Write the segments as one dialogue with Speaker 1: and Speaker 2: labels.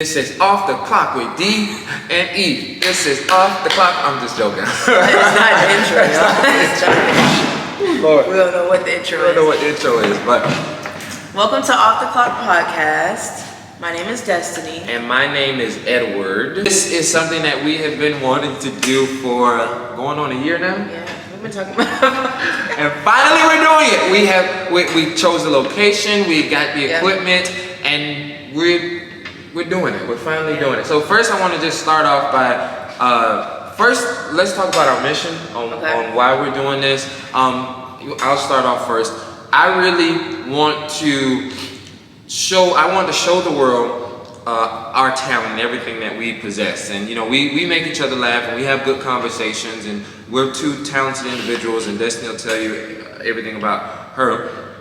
Speaker 1: This is Off the Clock with D and E. This is Off the Clock. I'm just joking.
Speaker 2: It's not the intro, y'all.
Speaker 1: Lord.
Speaker 2: We don't know what the intro is.
Speaker 1: I don't know what the intro is, but...
Speaker 2: Welcome to Off the Clock Podcast. My name is Destiny.
Speaker 1: And my name is Edward. This is something that we have been wanting to do for going on a year now.
Speaker 2: Yeah, we've been talking about
Speaker 1: And finally we're doing it. We chose the location, we got the equipment, and we're doing it. We're finally doing it. So first I want to just start off by, first let's talk about our mission on why we're doing this. I'll start off first. I really want to show the world our talent and everything that we possess. And you know, we make each other laugh and we have good conversations, and we're two talented individuals, and Destiny will tell you everything about her.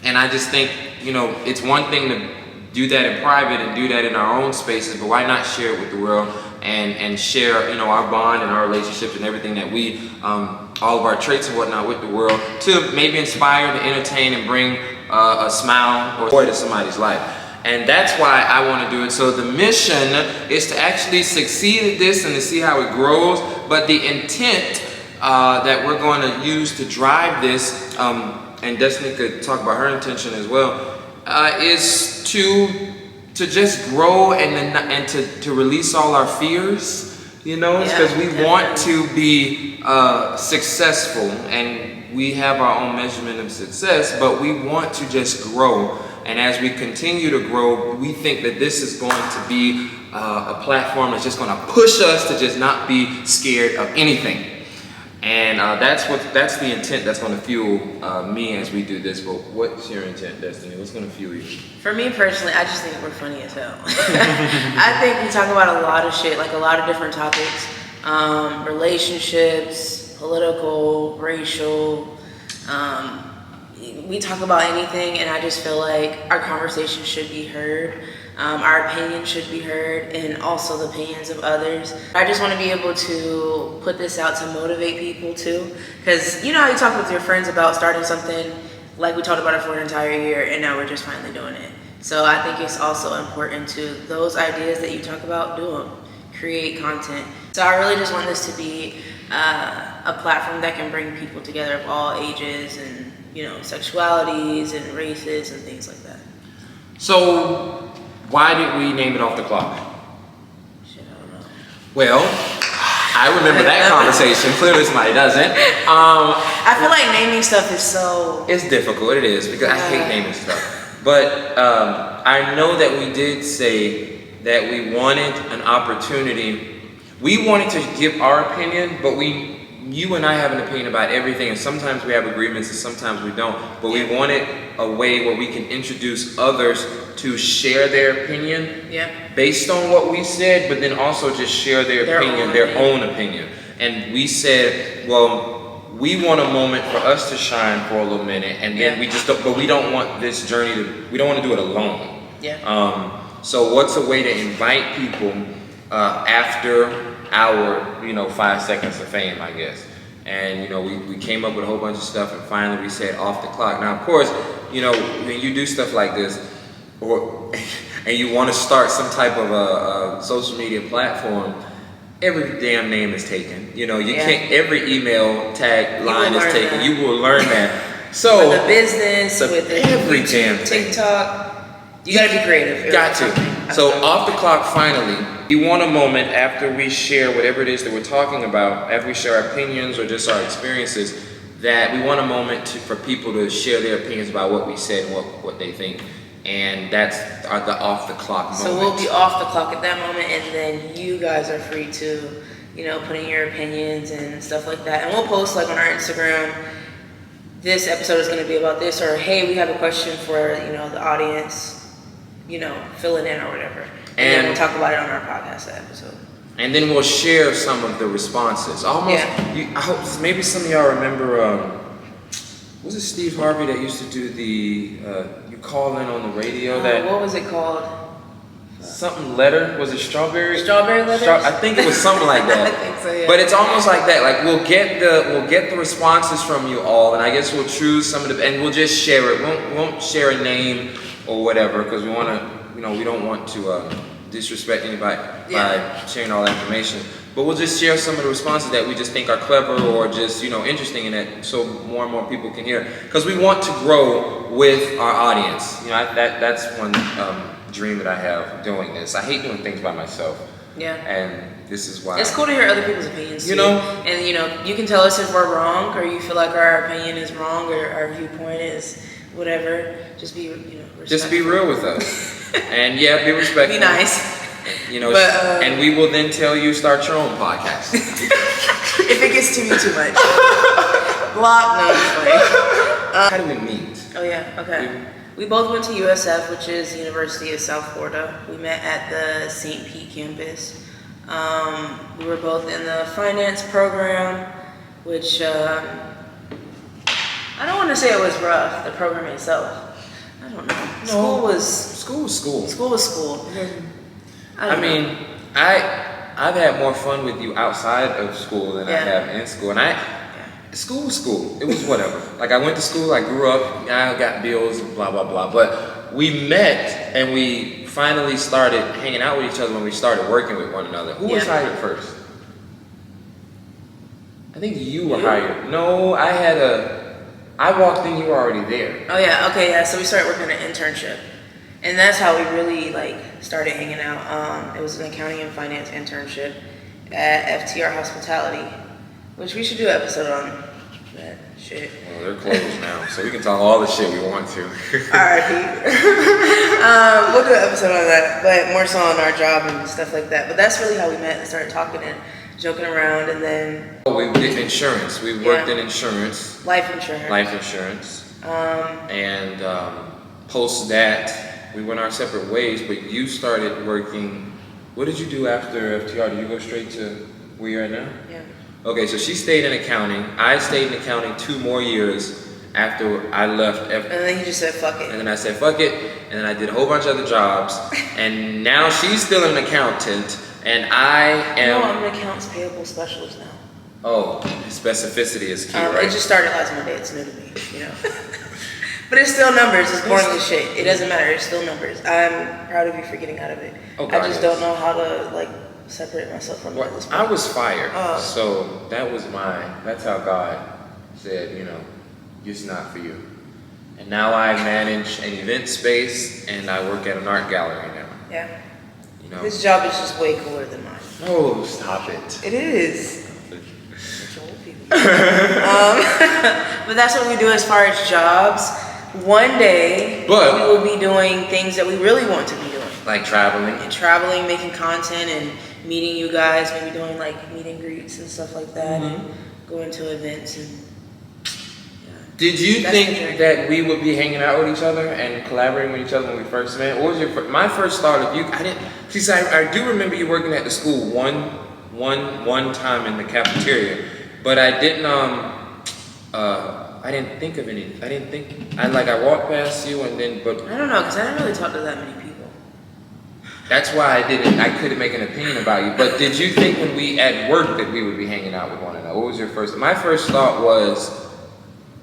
Speaker 1: And I just think, you know, it's one thing to do that in private and do that in our own spaces, but why not share it with the world and share, you know, our bond and our relationships and everything that we, all of our traits and whatnot with the world, to maybe inspire, to entertain, and bring a smile or joy to somebody's life. And that's why I want to do it. So the mission is to actually succeed at this and to see how it grows, but the intent that we're going to use to drive this, and Destiny could talk about her intention as well, is to just grow and to release all our fears, you know, because we want to be successful, and we have our own measurement of success, but we want to just grow. And as we continue to grow, we think that this is going to be a platform that's just going to push us to just not be scared of anything. And that's the intent that's going to fuel me as we do this. But what's your intent, Destiny? What's going to fuel you?
Speaker 2: For me personally, I just think we're funny as hell. I think we talk about a lot of shit, like a lot of different topics, relationships, political, racial. We talk about anything, and I just feel like our conversation should be heard. Our opinion should be heard, and also the opinions of others. I just want to be able to put this out to motivate people too, because you know how you talk with your friends about starting something, like we talked about it for an entire year, and now we're just finally doing it. So I think it's also important to those ideas that you talk about, do them, create content. So I really just want this to be a platform that can bring people together of all ages and, you know, sexualities and races and things like that.
Speaker 1: So why did we name it Off the Clock?
Speaker 2: Shit, I don't know.
Speaker 1: Well, I remember that conversation. Clearly somebody doesn't.
Speaker 2: I feel like naming stuff is so...
Speaker 1: It's difficult, it is, because I hate naming stuff. But I know that we did say that we wanted an opportunity. We wanted to give our opinion, but you and I have an opinion about everything, and sometimes we have agreements and sometimes we don't. But we wanted a way where we can introduce others to share their opinion based on what we said, but then also just share their own opinion. And we said, well, we want a moment for us to shine for a little minute, and then we just don't, but we don't want this journey we don't want to do it alone. So what's a way to invite people after our, you know, 5 seconds of fame, I guess. And, you know, we came up with a whole bunch of stuff, and finally we said Off the Clock. Now, of course, you know, when you do stuff like this, and you want to start some type of a social media platform, every damn name is taken. You know, you can't, every email tag line is taken. You will learn that. So,
Speaker 2: with the business, with the
Speaker 1: every
Speaker 2: YouTube,
Speaker 1: damn thing.
Speaker 2: TikTok, you gotta be creative.
Speaker 1: Got to. So Off the Clock, finally, we want a moment after we share whatever it is that we're talking about, after we share our opinions or just our experiences, that we want a moment for people to share their opinions about what we said and what they think. And that's the Off the Clock moment.
Speaker 2: So we'll be off the clock at that moment, and then you guys are free to, you know, put in your opinions and stuff like that. And we'll post like on our Instagram, this episode is gonna be about this, or hey, we have a question for, you know, the audience, you know, fill it in or whatever. And then we'll talk about it on our podcast episode. And
Speaker 1: then we'll share some of the responses. I hope maybe some of y'all remember, was it Steve Harvey that used to do the, you call in on the radio?
Speaker 2: What was it called?
Speaker 1: Something letter? Was it Strawberry?
Speaker 2: Strawberry letters?
Speaker 1: I think it was something like that.
Speaker 2: I think so, yeah.
Speaker 1: But it's almost like that. Like we'll get the responses from you all, and I guess we'll choose some of the, and we'll just share it. We won't share a name or whatever, because we want to, you know, we don't want to disrespect anybody
Speaker 2: Yeah.
Speaker 1: by sharing all that information. But we'll just share some of the responses that we just think are clever or just, interesting, and that so more and more people can hear. Because we want to grow with our audience. That's one dream that I have doing this. I hate doing things by myself.
Speaker 2: Yeah.
Speaker 1: And this is why.
Speaker 2: It's cool to hear other people's opinions too.
Speaker 1: You know?
Speaker 2: And you can tell us if we're wrong, or you feel like our opinion is wrong, or our viewpoint is whatever. Just be, respectful.
Speaker 1: Just be real with us. And yeah, be respectful.
Speaker 2: Be nice.
Speaker 1: And we will then tell you start your own podcast.
Speaker 2: If it gets to be too much. Block, no, just like.
Speaker 1: How do we meet?
Speaker 2: Oh yeah, okay. We both went to USF, which is University of South Florida. We met at the St. Pete campus. We were both in the finance program, which I don't want to say it was rough, the program itself. I don't know. School was
Speaker 1: school.
Speaker 2: School was school.
Speaker 1: I mean, I've had more fun with you outside of school than I have in school, and school was school. It was whatever. Like, I went to school, I grew up, I got bills, blah blah blah. But we met and we finally started hanging out with each other when we started working with one another. Who was hired first? I think you were hired. No, I walked in, you were already there.
Speaker 2: Oh yeah, okay, yeah. So we started working an internship, and that's how we really started hanging out. It was an accounting and finance internship at FTR Hospitality, which we should do an episode on that shit.
Speaker 1: Well, they're closed now, so we can talk all the shit we want to.
Speaker 2: R.I.P. We'll do an episode on that, but more so on our job and stuff like that. But that's really how we met and started talking and joking around, and then
Speaker 1: we did insurance. We worked in insurance.
Speaker 2: Life insurance.
Speaker 1: And post that, we went our separate ways. But you started working. What did you do after FTR? Did you go straight to where you're at now?
Speaker 2: Yeah.
Speaker 1: Okay, so she stayed in accounting. I stayed in accounting 2 more years after I left.
Speaker 2: And then he just said, fuck it.
Speaker 1: And then I said, fuck it. And then I did a whole bunch of other jobs. And now she's still an accountant. And I am...
Speaker 2: No, I'm an accounts payable specialist now.
Speaker 1: Oh, specificity is key, right?
Speaker 2: It just started last Monday. It's new to me, But it's still numbers. It's boring as shit. It doesn't matter. It's still numbers. I'm proud of you for getting out of it.
Speaker 1: Oh,
Speaker 2: I just don't know how to, separate myself from it at this point.
Speaker 1: I was fired, so that's how God said, it's not for you. And now I manage an event space, and I work at an art gallery now.
Speaker 2: Yeah. His job is just way cooler than mine.
Speaker 1: Oh, stop it.
Speaker 2: It is. But that's what we do as far as jobs. One day, we will be doing things that we really want to be doing.
Speaker 1: Like traveling.
Speaker 2: And traveling, making content, and meeting you guys, maybe doing meet and greets and stuff like that, and going to events. And
Speaker 1: did you think that we would be hanging out with each other and collaborating with each other when we first met? What was my first thought of you? I do remember you working at the school one time in the cafeteria, but I didn't think of any. I walked past you and then, but
Speaker 2: I don't know, because I didn't really talk to that many people.
Speaker 1: That's why I couldn't make an opinion about you. But did you think when we at work that we would be hanging out with one another? What was your first? My first thought was,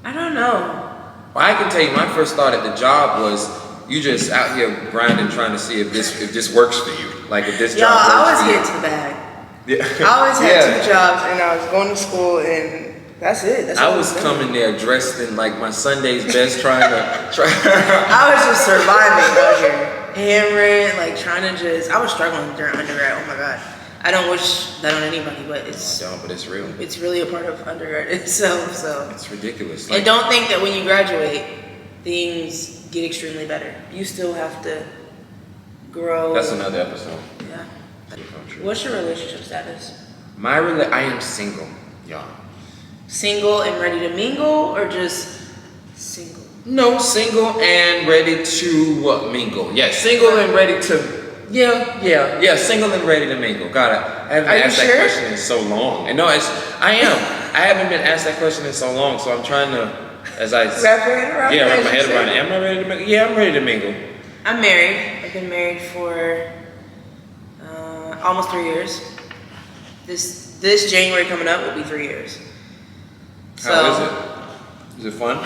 Speaker 2: I don't know.
Speaker 1: Well, I can tell you, my first thought at the job was, you just out here grinding, trying to see if this works for you. Like if this job works for you.
Speaker 2: I always get to the bag. Yeah. I always had 2 jobs, and I was going to school, and that's it.
Speaker 1: I was coming there dressed in my Sunday's best, trying to.
Speaker 2: I was just surviving out here, hammering, trying to I was struggling during undergrad. Oh my god, I don't wish that on anybody, but it's.
Speaker 1: I don't, but it's real.
Speaker 2: It's really a part of undergrad itself. So.
Speaker 1: It's ridiculous.
Speaker 2: And don't think that when you graduate, things get extremely better. You still have to grow.
Speaker 1: That's another episode.
Speaker 2: Yeah. What's your relationship status?
Speaker 1: I am single, y'all.
Speaker 2: Single and ready to mingle, or just single?
Speaker 1: No, single and ready to mingle. Yeah, single and ready to. Yeah. Single and ready to mingle. God, I haven't asked that question in so long. And no, I am. I haven't been asked that question in so long, so I'm trying to, wrap my head around it. Am I ready to mingle? Yeah, I'm ready to mingle.
Speaker 2: I'm married. I've been married for almost 3 years. This January coming up will be 3 years.
Speaker 1: How is it? Is it fun?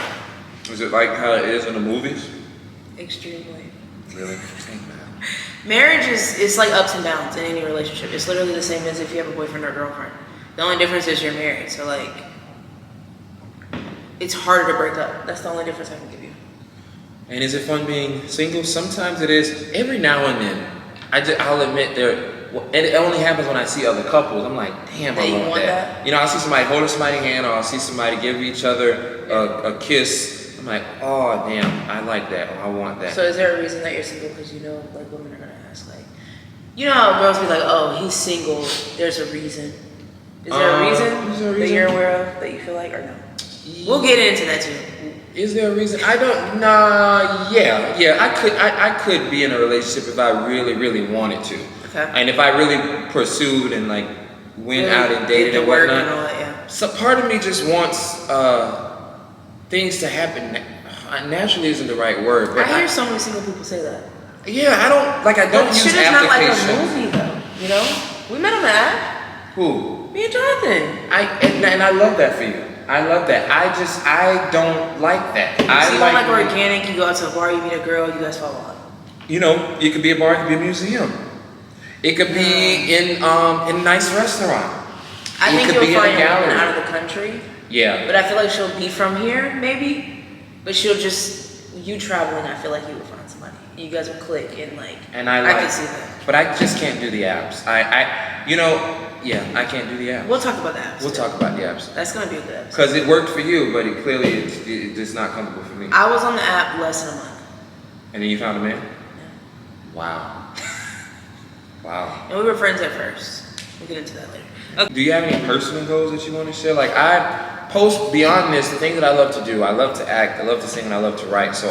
Speaker 1: Is it like how it is in the movies?
Speaker 2: Extremely.
Speaker 1: Really?
Speaker 2: Marriage is like ups and downs in any relationship. It's literally the same as if you have a boyfriend or a girlfriend. The only difference is you're married. So like, it's harder to break up. That's the only difference I can give you.
Speaker 1: And is it fun being single? Sometimes it is. Every now and then, I'll admit and it only happens when I see other couples. I'm like, damn, I want that. You know, I'll see somebody holding somebody's hand, or I'll see somebody give each other a kiss. I'm like, oh damn, I like that, or I want that.
Speaker 2: So is there a reason that you're single? Because you know, like women are gonna ask, like, you know how girls be like, oh, he's single. There's a reason. Is there a reason that you're aware of that you feel like, or no? We'll get into that too.
Speaker 1: Is there a reason? I don't. Nah. Yeah. I could be in a relationship if I really, really wanted to.
Speaker 2: Okay.
Speaker 1: And if I really pursued and like went out and dated and whatnot.
Speaker 2: And all that, yeah.
Speaker 1: So part of me just wants things to happen. Naturally isn't the right word, but
Speaker 2: I hear so many single people say that.
Speaker 1: Yeah, I don't use
Speaker 2: shit
Speaker 1: applications.
Speaker 2: Is not like a movie though, you know? We met on the app.
Speaker 1: Who?
Speaker 2: Me and Jonathan.
Speaker 1: And I love that for you. I love that. I don't like that.
Speaker 2: So you don't like organic, you go out to a bar, you meet a girl, you guys fall on.
Speaker 1: You know, it could be a bar, it could be a museum. It could be in a nice restaurant.
Speaker 2: I think you'll find a woman out of the country.
Speaker 1: Yeah.
Speaker 2: But I feel like she'll be from here, maybe. But she'll just, you traveling, I feel like you would find somebody. You guys would click and like,
Speaker 1: and I can see that. But I just can't do the apps. I can't do the apps.
Speaker 2: We'll talk about the apps.
Speaker 1: We'll talk about the apps.
Speaker 2: That's going to be a good episode.
Speaker 1: Because it worked for you, but it clearly it's just not comfortable for me.
Speaker 2: I was on the app less than a month.
Speaker 1: And then you found a man?
Speaker 2: Yeah.
Speaker 1: Wow. Wow.
Speaker 2: And we were friends at first. We'll get into that later. Okay.
Speaker 1: Do you have any personal goals that you want to share? Like I post beyond this, the things that I love to do. I love to act, I love to sing, and I love to write. So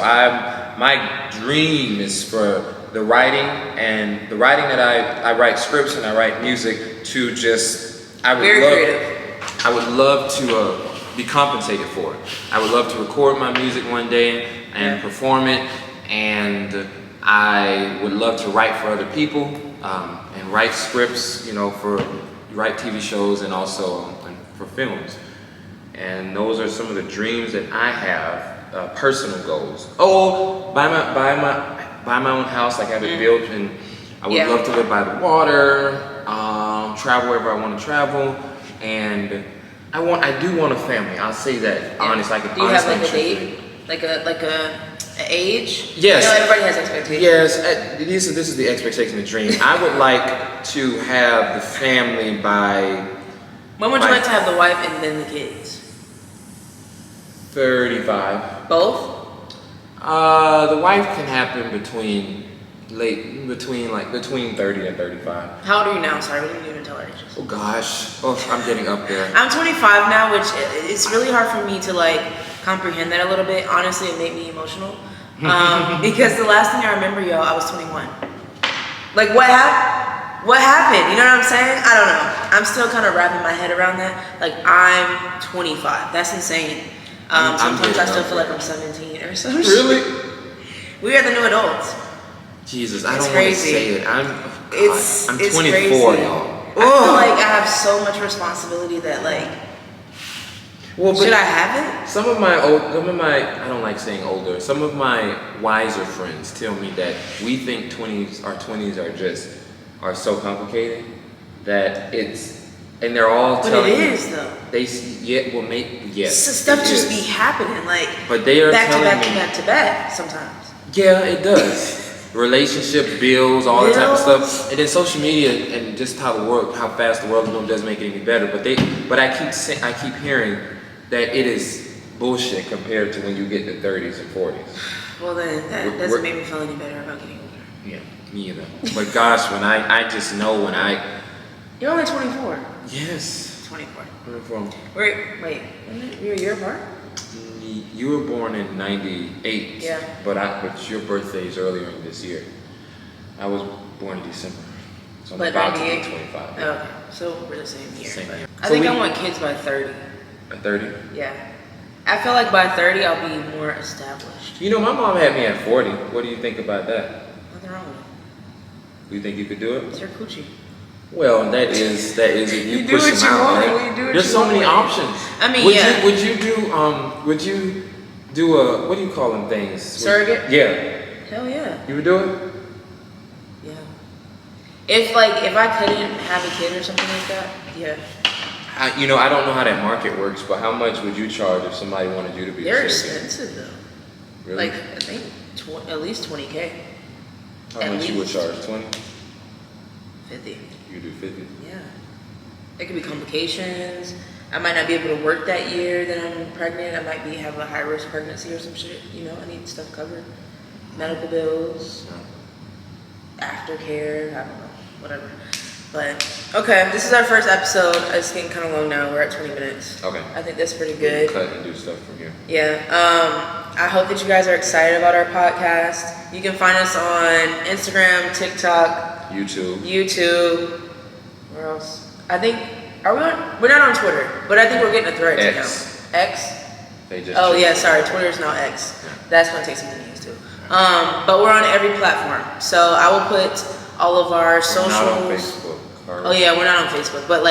Speaker 1: my dream is for the writing that I write scripts and I write music to just, I would love to be compensated for it. I would love to record my music one day and perform it, and I would love to write for other people and write scripts, write TV shows and also for films. And those are some of the dreams that I have, personal goals. Oh, buy my own house, like have it built, and I would love to live by the water, travel wherever I want to travel, and I do want a family. I'll say that honestly.
Speaker 2: Do you have like a date, like a age?
Speaker 1: Yes.
Speaker 2: Everybody has expectations.
Speaker 1: Yes, this is the expectation, the dream. I would like to have the family by.
Speaker 2: When would you like to have the wife and then the kids?
Speaker 1: 35.
Speaker 2: Both?
Speaker 1: The wife can happen between 30 and 35.
Speaker 2: How old are you now? Sorry, we didn't even tell our ages.
Speaker 1: Oh gosh, I'm getting up there.
Speaker 2: I'm 25 now, which it's really hard for me to like comprehend that a little bit. Honestly, it made me emotional. Because the last thing I remember, I was 21. Like what happened? What happened? You know what I'm saying? I don't know. I'm still kind of wrapping my head around that. Like I'm 25. That's insane. Sometimes I still feel like I'm 17 or something.
Speaker 1: Really?
Speaker 2: We are the new adults.
Speaker 1: Jesus, I don't want to say it. I'm 24,
Speaker 2: crazy.
Speaker 1: y'all.
Speaker 2: I feel like I have so much responsibility that like, should I have it?
Speaker 1: Some of my, I don't like saying older, some of my wiser friends tell me that we think our 20s are so complicated that and they're all telling me.
Speaker 2: But it is though. Stuff just be happening like.
Speaker 1: But they are
Speaker 2: back to back sometimes.
Speaker 1: Yeah, it does. Relationship bills, all that type of stuff, and then social media and just how fast the world is moving doesn't make it any better. But I keep hearing that it is bullshit compared to when you get to 30s and 40s.
Speaker 2: Well then, that doesn't make me feel any better about getting older.
Speaker 1: Yeah, me either. But gosh, I just know when I.
Speaker 2: You're only 24.
Speaker 1: Yes.
Speaker 2: 24.
Speaker 1: Where from?
Speaker 2: Wait, you're a year apart?
Speaker 1: You were born in 98.
Speaker 2: Yeah.
Speaker 1: But your birthday is earlier in this year. I was born in December. So I'm
Speaker 2: but
Speaker 1: about
Speaker 2: 98?
Speaker 1: to be 25.
Speaker 2: Yeah. Okay, so we're the same year.
Speaker 1: Same year.
Speaker 2: I think I want kids by 30.
Speaker 1: By 30?
Speaker 2: Yeah. I feel like by 30 I'll be more established.
Speaker 1: My mom had me at 40. What do you think about that?
Speaker 2: Nothing wrong with it.
Speaker 1: Do you think you could do it?
Speaker 2: It's your coochie.
Speaker 1: Well, that is if you
Speaker 2: You
Speaker 1: push
Speaker 2: do what
Speaker 1: them
Speaker 2: you
Speaker 1: out,
Speaker 2: want.
Speaker 1: right?
Speaker 2: You do what
Speaker 1: There's
Speaker 2: you
Speaker 1: so
Speaker 2: want.
Speaker 1: many options.
Speaker 2: I mean,
Speaker 1: Would you do a what do you call them things?
Speaker 2: Surrogate?
Speaker 1: Yeah.
Speaker 2: Hell yeah.
Speaker 1: You would do it?
Speaker 2: If I couldn't have a kid or something like that, yeah.
Speaker 1: I don't know how that market works, but how much would you charge if somebody wanted you to be
Speaker 2: They're
Speaker 1: a surrogate?
Speaker 2: expensive though.
Speaker 1: Really?
Speaker 2: Like I think at least 20K.
Speaker 1: How
Speaker 2: at
Speaker 1: much you would
Speaker 2: least.
Speaker 1: charge? 20?
Speaker 2: 50.
Speaker 1: You do 50?
Speaker 2: Yeah. It could be complications. I might not be able to work that year that I'm pregnant. I might have a high risk pregnancy or some shit. I need stuff covered. Medical bills, aftercare, I don't know, whatever. But okay, this is our first episode. It's getting kind of long now. We're at 20 minutes.
Speaker 1: Okay.
Speaker 2: I think that's pretty
Speaker 1: We
Speaker 2: good.
Speaker 1: can cut and do stuff from here.
Speaker 2: Yeah. I hope that you guys are excited about our podcast. You can find us on Instagram, TikTok, YouTube. Where else? I think we're not on Twitter, but I think we're getting a Threads
Speaker 1: X.
Speaker 2: account. X?
Speaker 1: They just
Speaker 2: Oh
Speaker 1: changed
Speaker 2: yeah,
Speaker 1: it.
Speaker 2: sorry. Twitter's now X.
Speaker 1: Yeah.
Speaker 2: That's gonna take some getting used to. But we're on every platform. So I will put all of our socials.
Speaker 1: Not on Facebook.
Speaker 2: Oh yeah, we're not on Facebook, but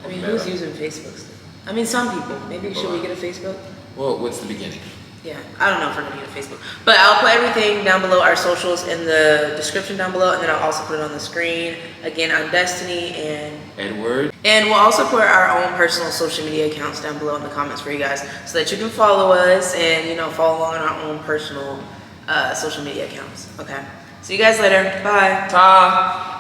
Speaker 2: who's
Speaker 1: Meta.
Speaker 2: using Facebook? I mean, some people. Maybe should we get a Facebook?
Speaker 1: Well, what's the beginning?
Speaker 2: Yeah, I don't know if we're gonna get a Facebook, but I'll put everything down below, our socials in the description down below, and then I'll also put it on the screen. Again, I'm Destiny, and we'll also put our own personal social media accounts down below in the comments for you guys, so that you can follow us and follow along on our own personal social media accounts. Okay, see you guys later. Bye.
Speaker 1: Ta.